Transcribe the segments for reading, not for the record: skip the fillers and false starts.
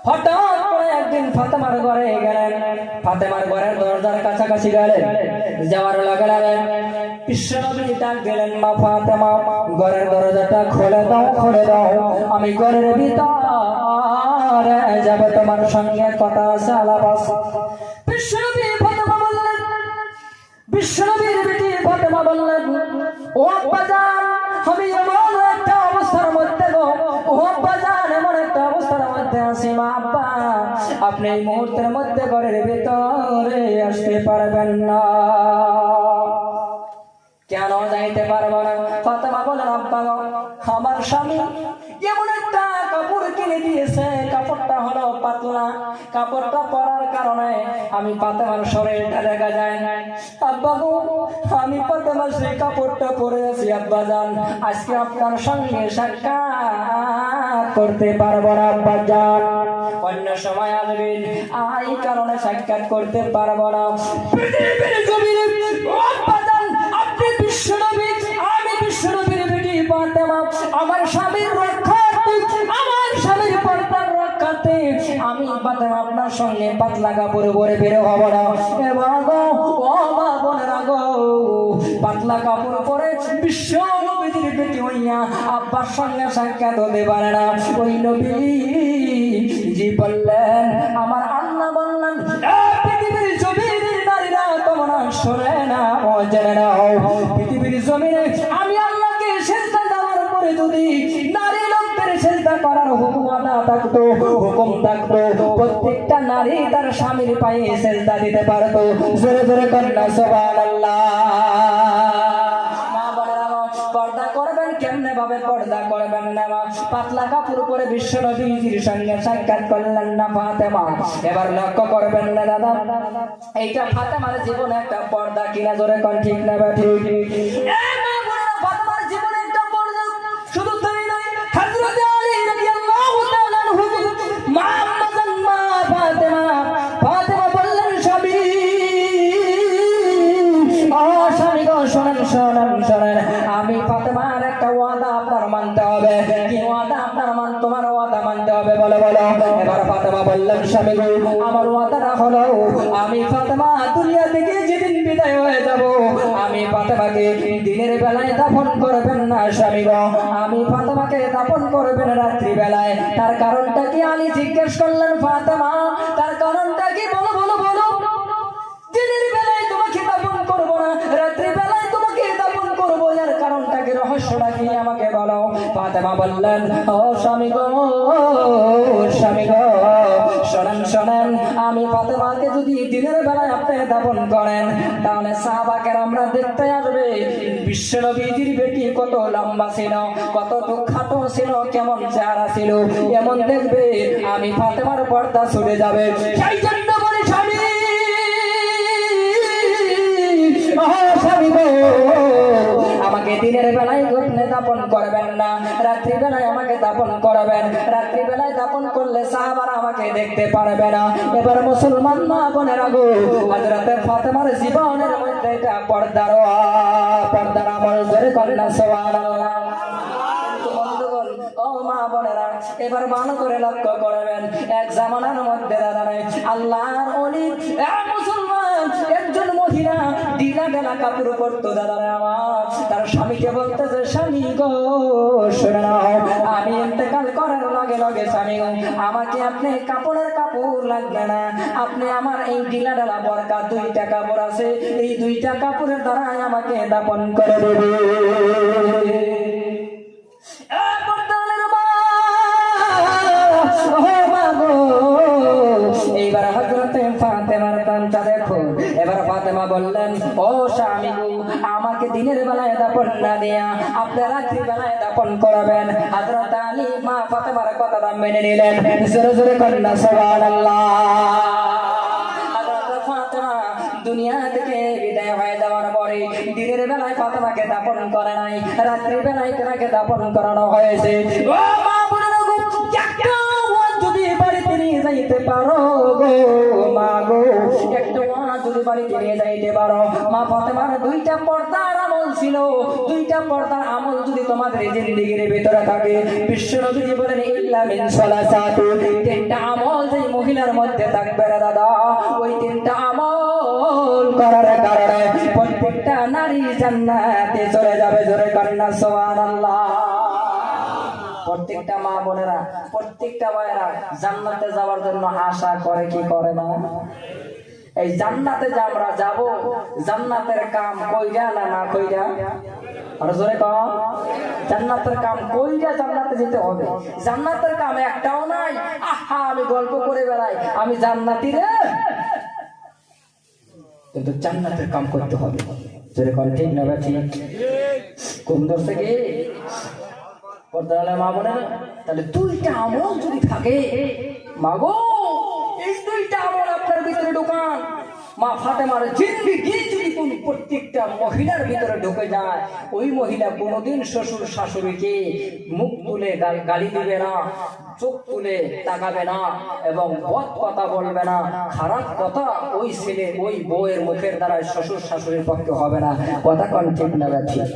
হঠাৎ করে একদিন ফাতেমার ঘরে গেলেন, ফাতেমার ঘরের দরজার কাছাকাছি গেলেন, যাওয়ার লগে লগে বিশ্বনবী ডাক দিলেন, মা ফাতেমা ঘরের দরজাটা খুলে দাও, খুলে দাও, আমি ঘরের ভিতরে যাব, তোমার সঙ্গে কথা আছে, আলাপ আছে। বিশ্বনবী ফাতেমা বললেন, বিশ্বনবীর বেটি ফাতেমা বললেন, ও আব্বাজান, আমি এমন একটা অবস্থার মধ্যে গো, ও আব্বাজান এমন একটা অবস্থার মধ্যে আছি মা, আব্বা আপনি এই মুহূর্তের মধ্যে ঘরের ভিতরে আসতে পারবেন না। কেন যাইতে পারবো না? ফাতেমা বলেন, আব্বা আমার স্বামী এমন একটা কাপড় কিনে দিয়েছে, কাপড়টা হলো পাতলা, কাপড়টা পরার কারণে আমি ফাতেমার শরীরটা দেখা যায় না। আব্বা গো, আমি ফাতেমার সেই কাপড়টা পরে আছি, আব্বা জান আজকে আপনার সঙ্গে সাক্ষাৎ করতে পারবো না আব্বা জান, অন্য সময় আসবেন, এই কারণে সাক্ষাৎ করতে পারবো না। পৃথিবীর জমিনে আব্বা জান আপনি বিশ্বনবী, আমি বিশ্বনবীর বেটি ফাতেমা, আমার স্বামীর রক্ষার্থে, আমার স্বামীর পর্দার রক্ষার্থে আমি ফাতেমা আপনার সঙ্গে পাতলা কাপড় পরে বের হব না। এবার গো ও মা বোনেরা গো, পাতলা কাপড় পরে বিশ্বনবীর বেটি হইয়া আব্বার সঙ্গে সাক্ষাৎ হতে পারে না। ওই নবী জি বললেন, আমার আল্লাহ বললেন, পৃথিবীর জমিনের নারীরা তোমরা শোনে না, জেনে নাও, পৃথিবীর জমিনে আমি আল্লাহকে সেজদা দেওয়ার পরে যদি নারী লোকদের সেজদা করার হুকুম না থাকতো, হুকুম থাকতো, প্রত্যেকটা নারী তার স্বামীর পায়ে সেজদা দিতে পারতো। জোরে জোরে কন্যা সুবহানাল্লাহ। পর্দা করবেন কেমনে ভাবে? পর্দা করবেন না, পাতলা কাপড় পরে বিশ্বনবীর সঙ্গে সাক্ষাৎ করলেন না ফাতেমা। এবার লক্ষ্য করবেন না দাদা, এইটা ফাতেমার জীবনে একটা পর্দা কিনা? জোরে কোন ঠিক না বা ঠিক? ফাতেমার জীবনে একটা পর্দা। শুধু তাই নয়, হযরত আলী রাদিয়াল্লাহু তাআলা আনহু মা আম্মাজান মা ফাতেমা, ফাতেমা বললেন, স্বামী ও স্বামী গো, শোনেন শোনেন শোনেন, আমি ফাতেমার একটা ওয়াদা আপনার মানতে হবে। কি ওয়াদা আপনার তোমার ওয়াদা মানতে হবে, বলো বলো। এবার ফাতেমা বললেন, স্বামী গো আমার ওয়াদাটা হলো, আমি ফাতেমা দুনিয়া থেকে যেদিন বিদায় হয়ে যাব, আমি ফাতেমাকে দিনের বেলায় দাফন করবেন না স্বামী গো, আমি ফাতেমাকে দাফন করবেন রাত্রি বেলায়। তার কারণটা কি? আলী জিজ্ঞেস করলেন, ফাতেমা তার কারণটা কি? বলো বলো বলো। দিনের বেলায় তোমাকে দাফন করবো না, রাত্রি বেলায় তোমাকে দাফন করবো, এর কারণটা কি, রহস্যটা কি আমাকে বলো। ফাতেমা বললেন, ও স্বামী গো, স্বামী গো শোনেন শোনেন, আমি ফাতেমাকে যদি দিনের বেলায় আপনি দাফন করেন, তাহলে সাহাবা কেরামরা দেখতে আসবে বিশ্বনবীর বেটি কত লম্বা ছিল, কত খাটো ছিল, কেমন চেহারা ছিল, এমন দেখবে আমি ফাতেমার পর্দা ছুটে যাবে। সেই জন্য বলি স্বামী, আমাকে দিনের বেলায় গোপনে দাপন করবেন না, রাত্রি বেলায় আমাকে দাপন করবেন। রাত্রি বেলায় দাপন করলে সাহাবারা আমাকে দেখতে পারবে না। এবার মুসলমান মা বোনেরা গো, হযরত ফাতেমার জীবনের মধ্যে এটা পর্দার আমল। জোরে কন্যা সুবহানাল্লাহ। ও মা বোনেরা, এবার ভালো করে লক্ষ্য করবেন, এক জামানার মধ্যে দাঁড়ায় আল্লাহর ওলি মুসলমান একজন মহিলা ঢিলা ঢালা কাপড় পরতো, দাদারা আমার, তার স্বামীকে বলতেছে, স্বামী গো শুনে নাও, আমি ইন্তেকাল করার লগে লগে স্বামী গো, আমাকে আপনি কাপড়ের কাপড় লাগবে না, আপনি আমার এই ঢিলা ঢালা বরকা 2টা কাপড় আছে, এই 2টা কাপড়ের দ্বারাই আমাকে দাফন করে দেবে। এইবার হযরতে ফাতেমার কামটা দেখো। এবার ফাতেমা বললেন, ও স্বামী আমাকে দিনের বেলায় দাফন না দিয়া আপনি রাত্রি বেলায় দাফন করাবেন। হযরত আলী মা ফাতেমার কথাটা মেনে নিলেন। জোরে জোরে কন্যা সুবহানাল্লাহ। হযরত ফাতেমা দুনিয়া থেকে বিদায় হয়ে যাওয়ার পরে দিনের বেলায় ফাতেমাকে দাফন করে নাই, রাত্রি বেলায় তাকে দাফন করানো হয়েছে। ও মা বোনেরা গো, যদি বাড়িতে নিয়ে যাইতে পারো গো মা গো, একটু যদি বাড়িতে নিয়ে যাইতে পারো, মা ফাতেমার 2টা পর্দার আমল ছিল, দুইটা পর্দার আমল যদি তোমাদের জিন্দেগির ভিতরে থাকে, বিশ্বনবী বলেন ইল্লা মিন সালাসাতি, তিনটা আমল যে মহিলার মধ্যে থাকবে না দাদা, ওই তিনটা আমল করার কারণে প্রত্যেকটা নারী জান্নাতে চলে যাবে। জোরে করেন না সুবহানাল্লাহ। প্রত্যেকটা মা বোনেরা, প্রত্যেকটা মায়েরা জান্নাতে যাওয়ার জন্য আশা করে কি করে না? এই জান্নাতে যে আমরা যাব, জান্নাতের কাম কইরা না না কইরা? আর জোরে কম। জান্নাতের কাম কইরা জান্নাতে যেতে হবে। জান্নাতের কাম একটাও নাই। আহা আমি গল্প করে বেড়াই আমি জান্নাতি রে, কিন্তু জান্নাতের কাম করতে হবে। জোরে কম, ঠিক না ভাই? ঠিক। কোন দোষ থেকে পর্দাওয়ালা মা বোনেরা, তাহলে দুইটা আমল যদি থাকে, মাগো এই দুইটা আমল আপনার ভিতরে ঢোকান। মা ফাতেমার জিন্দেগি যদি কোন প্রত্যেকটা মহিলার ভিতরে ঢুকে যায়, ওই মহিলা কোনোদিন শ্বশুর শাশুড়িকে মুখ তুলে গালি দিবে না, চোখ তুলে তাকাবে না, এবং বদ কথা বলবে না, খারাপ কথা ওই ছেলে ওই বউয়ের মুখের দ্বারা শ্বশুর শাশুড়ির পক্ষে হবে না। কথা কোন ঠিক না? ঠিক।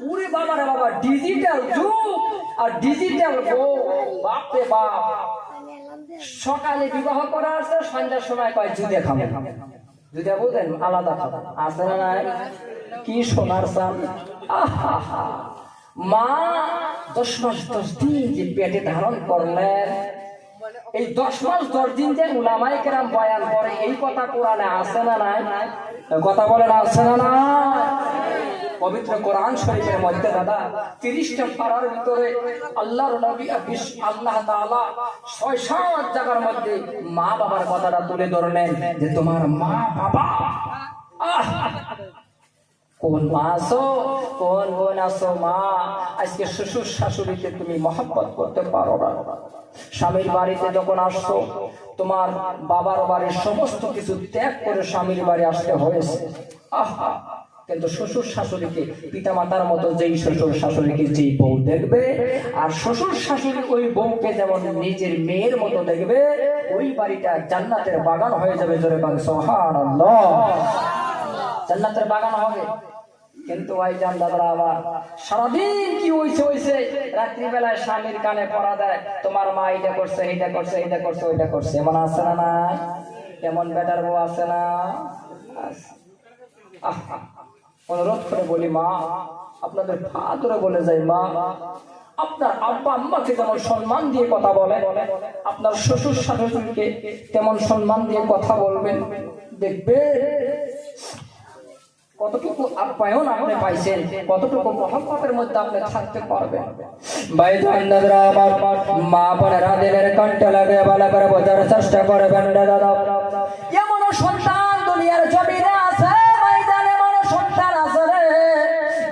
উরে বাবা রে বাবা, ডিজিটাল যুগ আর ডিজিটাল বউ, বাপ রে বাপ। সকালে বিবাহ করা আছে, সন্ধ্যার সময় কয় জুদে খাবে। জুদে বুঝেন আলাদা খাবে আছে না নাই? কি সোনার চান। মা 10 মাস 10 দিন যে পেটে ধারণ করলেন, এই 10 মাস 10 দিন যে উলামায়ে কেরাম বয়ান করে, এই কথা কোরআনে আছে না নাই? কথা বলেন আছে না নাই? পবিত্র কোরআন শরীফের মধ্যে দাদা 30টা পারার ভিতরে আল্লাহর নবী আল্লাহ তাআলা 6-7 জায়গার মধ্যে মা বাবার কথাটা তুলে ধরলেন, যে তোমার মা বাবা কোন মা আছো, কোন বোন আছো, মা আজকে শ্বশুর শাশুড়িকে তুমি মহব্বত করতে পারো না। স্বামীর বাড়িতে যখন আসছো, তোমার বাবার বাড়ির সমস্ত কিছু ত্যাগ করে স্বামীর বাড়ি আসতে হয়েছে। আহা, কিন্তু শ্বশুর শাশুড়িকে পিতা মাতার মতো যেই শ্বশুর শাশুড়িকে যেই বউ দেখবে, আর শ্বশুর শাশুড়ি ওই বউকে যেমন নিজের মেয়ের মতো দেখবে, ওই বাড়িটা জান্নাতের বাগান হয়ে যাবে। জোরে বলেন সুবহানাল্লাহ। জান্নাতের বাগান হবে। কিন্তু ওই জান্নাতরা আবার সারাদিন কি হইছে, রাত্রিবেলায় স্বামীর কানে পড়া দেয়, তোমার মা এটা করছে, এটা করছে, এটা করছে, ওইটা করছে। এমন আছে না নাই? এমন বেটার বউ আছে না? অনুরোধ করে বলি, মা আপনাদের হাত ধরে বলে যাই, মা আপনার আব্বা আম্মাকে যেমন সম্মান দিয়ে কথা বলে, আপনার শ্বশুর শাশুড়িকে তেমন সম্মান দিয়ে কথা বলবেন। দেখবে কতটুকু আপ্যায়ন আপনি পাইছেন, কতটুকু মহব্বতের মধ্যে আপনি থাকতে পারবেন। ভাই জানদাদরা, আমার মা বোনেরা দিলের কণ্ঠে লাগে ভালো করে বোঝার চেষ্টা করবেন দাদা। এমন সন্তান দুনিয়ার জমিনে আছে,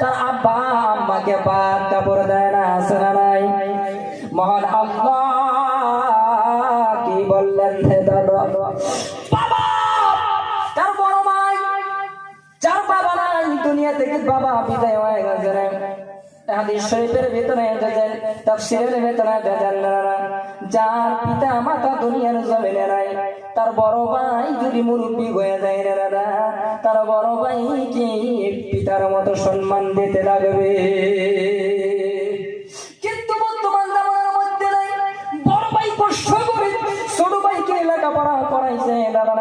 তার আব্বা আম্মাকে পাক কাপড় দেয় না, আছে না নাই? মহান আল্লাহ কি বললেন হে দাদা, বাবা তার বড় ভাই, যার বাবা নাই, দুনিয়া থেকে বাবা বিদায় হয়ে গেছে। হাদিস শরীফের ভিতরে দেখেন, তাফসীরের ভিতরে দেখেন, যার পিতা মাতা দুনিয়ার জমিনে নাই, তার বড় ভাই যদি মুরব্বী হয়ে যায় রে দাদা, তার বড় ভাই কি পিতার মতো সম্মান দিতে লাগবে। কিন্তু বর্তমান জামানার মধ্যে নাই, বড় ভাই কষ্ট করে ছোট ভাইকে লেখাপড়া করাইছে দাদা।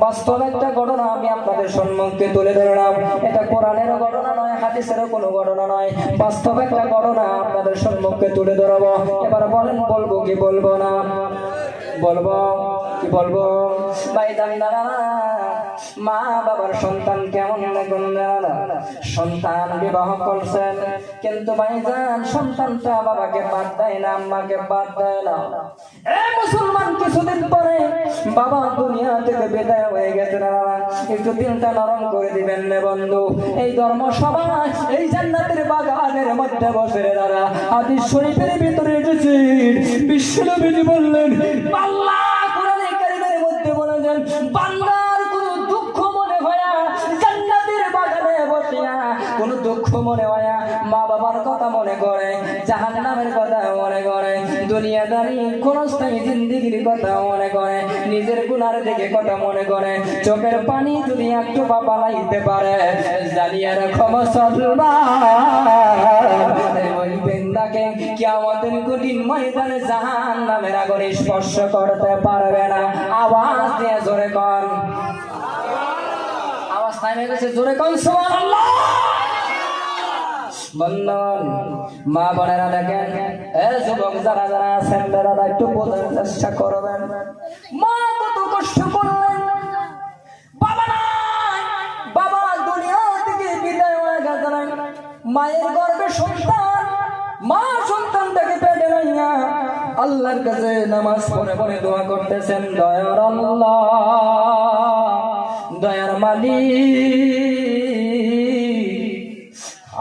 বাস্তব একটা ঘটনা আমি আপনাদের সম্মুখে তুলে ধরলাম। এটা কোরআনের ঘটনা নয়, হাদিসের কোনো ঘটনা নয়, বাস্তব একটা ঘটনা আপনাদের সম্মুখে তুলে ধরবো। এবার বলেন বলবো কি বলবো না? বলবো কি বলবো? ভাই দাদা, মা বাবার সন্তান কেমন দেখুন, সন্তান বিবাহ করছেন, কিন্তু ভাইজান সন্তানটা বাবাকে বাদ দেয় না, আম্মাকে বাদ দেয় না। এই মুসলমান কিছুদিন পরে বাবা দুনিয়া থেকে বিদায় হয়ে গেছে না, একটু দিলটা নরম করে দিবেন না বন্ধু। এই ধর্মসভা, এই জান্নাতের বাগানের মধ্যে বসে দাদা, হাদিস শরীফের ভিতরে এসেছে, বিশ্বনবী বললেন, আল্লাহ কোরআনে কারীমের মধ্যে বলেছেন, বান্দার কোনো দুঃখ মনে হয় জান্নাতের বাগানে বসিয়া, কোনো দুঃখ মনে হয় মা বাবার কথা মনে করে, জাহান্নামের কথা মনে করে, দুনিয়াদারি ক্ষণস্থায়ী জিন্দেগির কথা মনে করে, নিজের গুনার দিকে কথা মনে করে, চোখের পানি যদি একটু পালাইতে পারে, জানিয়ে রাখো মুসলমান, ওই বান্দাকে কিয়ামতের কঠিন ময়দানে জাহান্নামের আগুন স্পর্শ করতে পারবে না। আওয়াজ দিয়ে জোরে কর, আওয়াজ থামে গেছে, জোরে কর সুবহানাল্লাহ। বন্ধন মা বোনেরা দেখেন, যুবক যারা যারা আছেন তারা একটু বোঝার চেষ্টা করবেন। মা কত কষ্ট করলেন, বাবা নাই, বাবা দুনিয়া থেকে বিদায় হয়ে গেলেন, মায়ের গর্ভে সন্তান, মা সন্তানটাকে পেটে লইয়া আল্লাহর কাছে নামাজ পড়ে পড়ে দোয়া করতেছেন, দয়ার আল্লাহ, দয়ার মালিক,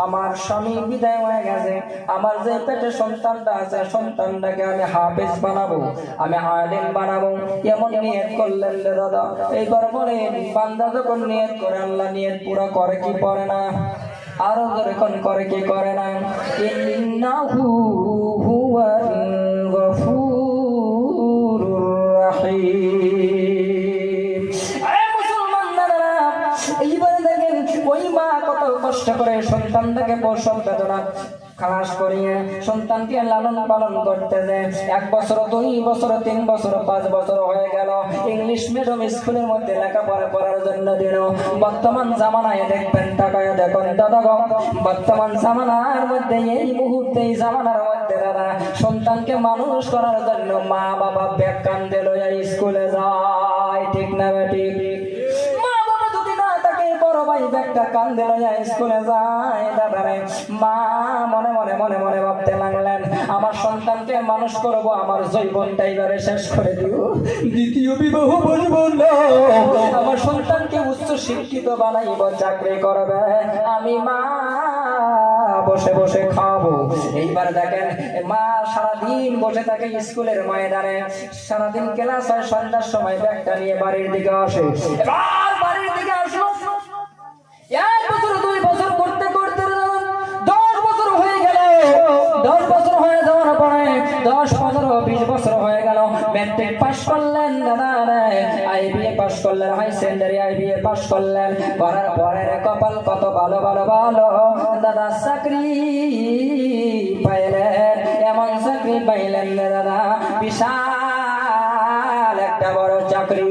আমার স্বামী বিদায় হয়ে গেছে, আমার যে পেটে সন্তানটা আছে সন্তানটাকে আমি হাফেজ বানাবো, আমি আলেম বানাবো, এমন নিয়ত করলেন রে দাদা। এইবার বলেন বান্দা যখন নিয়ত করে আল্লাহ নিয়ত পুরো করে কি করে না? আরো যখন করে কি করে না? ইন্নাহু হুয়াল গফুরুর রাহিম। এইবারে দেখেন ওই মা কত কষ্ট করে সন্তানটাকে প্রসব বেদনা খালাস করিয়ে সন্তানকে লালন পালন করতে যায়। 1 বছর, 2 বছর, 3 বছর, 5 বছর হয়ে গেল, ইংলিশ মিডিয়াম স্কুলের মধ্যে লেখাপড়া করার জন্য দিল। বর্তমান জামানায় দেখবেন, টাকায় দেখুন দাদা, বর্তমান জামানার মধ্যে এই মুহূর্তে এই জামানার মধ্যে দাদা সন্তানকে মানুষ করার জন্য মা বাবা ব্যাগ কান্দে লইয়া স্কুলে যায়, ঠিক না বেঠিক? বড় ভাই ব্যাগটা কান্দে লইয়া স্কুলে যায়, দাদারে মা মনে মনে মনে মনে ভাবতে লাগলেন, আমার সন্তানকে মানুষ করব, আমার জীবনটা এবারে শেষ করে দিও, দ্বিতীয় বিবাহ বলব না, আমার সন্তানকে উচ্চ শিক্ষিত বানাইব, চাকরি করবে, আমি মা বসে বসে খাবো। এইবার দেখেন মা সারাদিন বসে থাকে স্কুলের ময়দানে, সারাদিন ক্লাস হয়, সন্ধ্যার সময় ব্যাগটা নিয়ে বাড়ির দিকে আসে। এবার বাড়ির দিকে আসলো, 1 বছর 2 বছর করতে করতে 10 বছর হয়ে গেল, 10 বছর হয়ে যাওয়ার পরে 10, 15, 20 বছর হয়ে গেল, ম্যাট্রিক পাস করলেন দাদা, আইবিএ পাস করলেন, হাই সেকেন্ডারি আইবিএ পাস করলেন, করার পরে কপাল কত ভালো ভালো ভালো দাদা, চাকরি পাইলেন, এমন চাকরি পাইলেন দাদা, বিশাল একটা বড় চাকরি।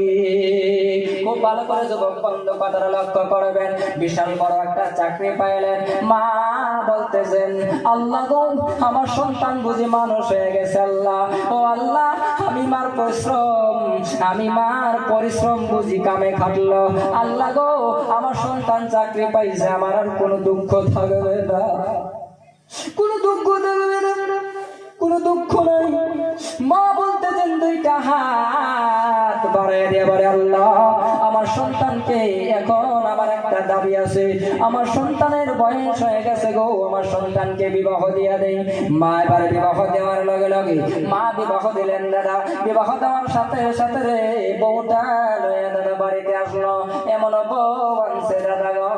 খুব ভালো করে যুবক বন্ধু কথাটা লক্ষ্য করবেন, বিশাল বড় একটা চাকরি পাইলেন। মা বলতেছেন, আল্লাহ গো আমার সন্তান বুঝি মানুষ হয়ে গেছে, আল্লাহ ও আল্লাহ, আমি মার পরিশ্রম বুঝি কামে খাটলো, আল্লাহ গো আমার সন্তান চাকরি পাইছে, আমার আর কোনো দুঃখ থাকবে না, কোনো দুঃখ থাকবে না, কোনো দুঃখ নাই। মা বলতেছেন 2টা হাত বাড়ায় দিয়ে বলে, আল্লাহ আমার সন্তানকে, এখন আমার একটা দাবি আছে, আমার সন্তানের বয়স হয়ে গেছে গো, আমার সন্তানকে বিবাহ দিয়ে দেই। মা এবারে বিবাহ দেওয়ার লগে লগে মা বিবাহ দিলেন দাদা, বিবাহ দেওয়ার সাথে সাথে রে বউটা লয়ে দাদা বাড়িতে আসলো, এমন বউ আনছে দাদা গো,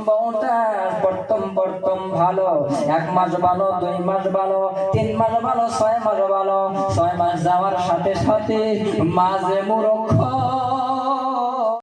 বউটা প্রথম ভালো, 1 মাস ভালো, 2 মাস ভালো, 3 মাস ভালো, 6 মাস ভালো, 6 মাস যাওয়ার সাথে সাথে মাঝে মূর্খ